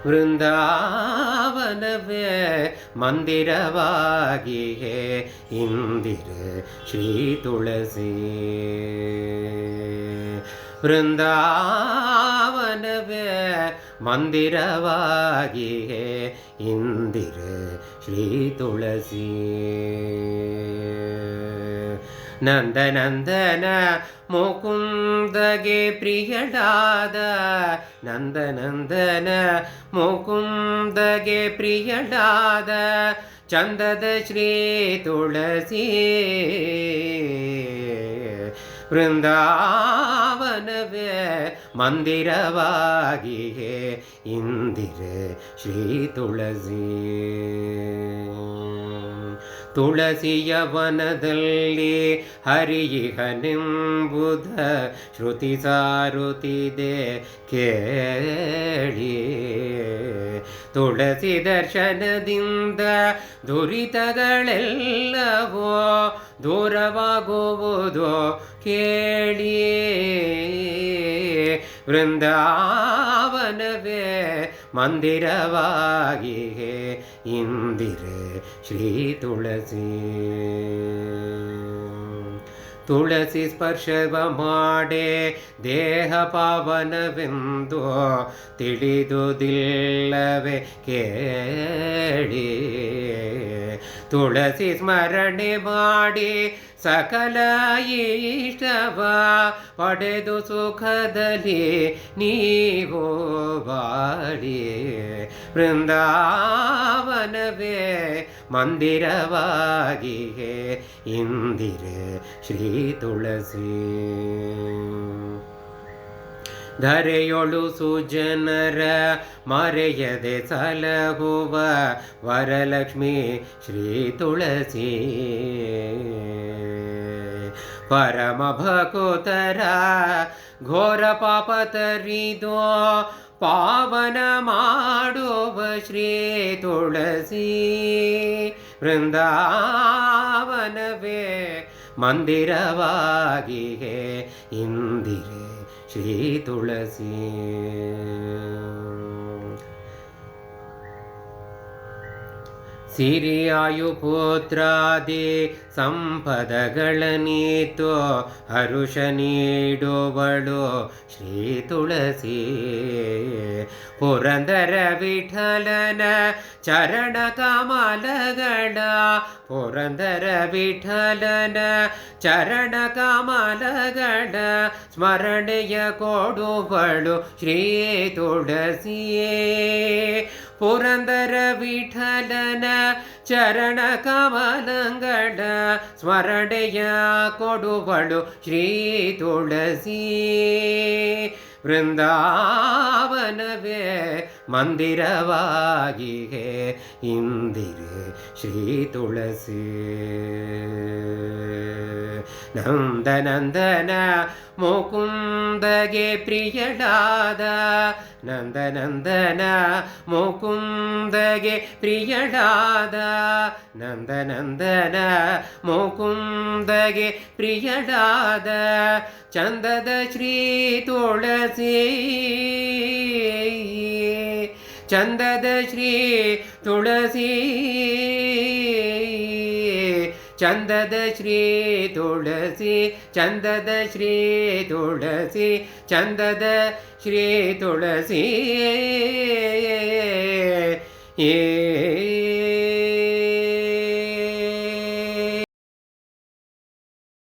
ವೃಂದಾವನವೇ ಮಂದಿರವಾಗಿಯೇ ಇಂದಿರೆ ಶ್ರೀ ತುಳಸಿ. ವೃಂದಾವನವೇ ಮಂದಿರವಾಗಿಯೇ ಇಂದಿರೆ ಶ್ರೀ ತುಳಸಿ. ನಂದನಂದನ ಮುಕುಂದಗೆ ಪ್ರಿಯಳಾದ, ನಂದನಂದನ ಮುಕುಂದಗೆ ಪ್ರಿಯಳಾದ ಚಂದದ ಶ್ರೀ ತುಳಸಿ. ವೃಂದಾವನವೇ ಮಂದಿರವಾಗಿಯೇ ಇಂದಿರೆ ಶ್ರೀ ತುಳಸಿ. ತುಳಸಿಯ ವನದಲ್ಲಿ ಹರಿಯಿಹನೆಂಬುದ ಶ್ರುತಿ ಸಾರುತ್ತಿದೆ ಕೇಳಿ. ತುಳಸಿ ದರ್ಶನದಿಂದ ದುರಿತಗಳೆಲ್ಲವೋ ದೂರವಾಗುವುದು ಕೇಳಿ. ವೃಂದಾವನವೇ ಮಂದಿರವಾಗಿಯೇ ಇಂದಿರೆ ಶ್ರೀ ತುಳಸಿ. ತುಳಸಿ ಸ್ಪರ್ಶವ ಮಾಡೆ ದೇಹ ಪಾವನವೆಂದು ತಿಳಿದುದಿಲ್ಲವೇ ಕೇಳಿ. ತುಳಸಿ ಸ್ಮರಣೆ ಮಾಡಿ ಸಕಲ ಇಷ್ಟವ ಪಡೆದು ಸುಖದಲ್ಲಿ ನೀವು ಬಾಳಿ. ವೃಂದಾವನವೇ ಮಂದಿರವಾಗಿಯೇ ಇಂದಿರೆ ಶ್ರೀ ತುಳಸಿ. ಧರೆಯೊಳು ಸುಜನರ ಮರೆಯದೆ ಸಲಹುವ ವರಲಕ್ಷ್ಮಿ ಶ್ರೀ ತುಳಸಿ. ಪರಮ ಭಕುತರ ಘೋರ ಪಾಪ ತರಿದೋ ಪಾವನ ಮಾಡುವ ಶ್ರೀ ತುಳಸಿ. ವೃಂದಾವನವೇ ಮಂದಿರವಾಗಿಯೇ ಇಂದಿರೆ ಶ್ರೀ ತುಳಸಿ. ಸಿರಿಯಾಯು ಪುತ್ರಾದಿ ಸಂಪದಗಳನೀತು ಹರುಷ ನೀಡುವಳು ಶ್ರೀ ತುಳಸಿ. ಪುರಂದರ ವಿಠಲನ ಚರಣ ಕಮಲಗಳ, ಪುರಂದರ ವಿಠಲನ ಚರಣ ಕಮಲಗಳ ಸ್ಮರಣೆಯ ಕೊಡುವಳು ಶ್ರೀ ತುಳಸಿಯೇ. ಪುರಂದರ ವಿಠಲನ ಚರಣ ಕಮಲಗಳ ಸ್ಮರಣೆಯ ಕೊಡುವಳು ಶ್ರೀ ತುಳಸಿ. ವೃಂದಾವನವೇ ಮಂದಿರವಾಗಿಯೇ ಇಂದಿರೆ ಶ್ರೀ ತುಳಸಿ. ನಂದನಂದನ ಮುಕುಂದಗೆ ಪ್ರಿಯಳಾದ, ನಂದನಂದನ ಮುಕುಂದಗೆ ಪ್ರಿಯಳಾದ, ನಂದನಂದನ ಮುಕುಂದಗೆ ಪ್ರಿಯಳಾದ ಚಂದದ ಶ್ರೀ ತುಳಸಿ. ಚಂದದ ಶ್ರೀ ತುಳಸಿ. ಚಂದದ ಶ್ರೀ ತುಳಸಿ. ಚಂದದ ಶ್ರೀ ತುಳಸಿ. ಚಂದದ ಶ್ರೀ ತುಳಸಿ.